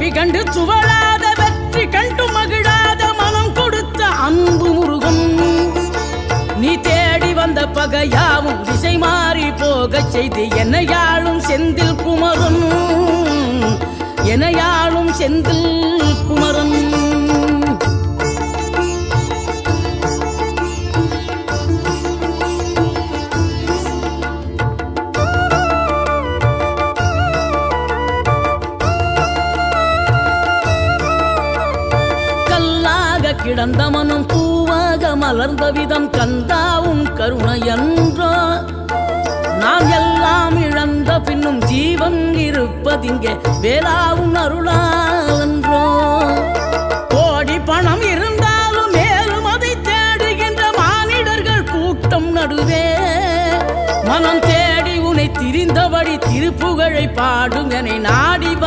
தோல்வி கண்டு துவளாத வெற்றி கண்டு மகிழாத மனம் கொடுத்த அன்பு முருகன் நீ தேடி வந்த பகையாவும் திசை மாறி போகச் செய்து என்னையாளும் செந்தில் குமரன் என்னையாளும் செந்தில் குமரன் கிடந்த மனம் பூவாக மலர்ந்த விதம் கந்தாவும் கருணை என்றோ நாம் எல்லாம் இழந்த பின்னும் ஜீவன் இருப்பதிங்கே வேளாவும் அருளாவென்றோ கோடி பணம் இருந்தாலும் மேலும் அதை தேடுகின்ற மானிடர்கள் கூட்டம் நடுவே மனம் தேடி உனை திரிந்தபடி திருப்புகழை பாடும் என நாடி வந்து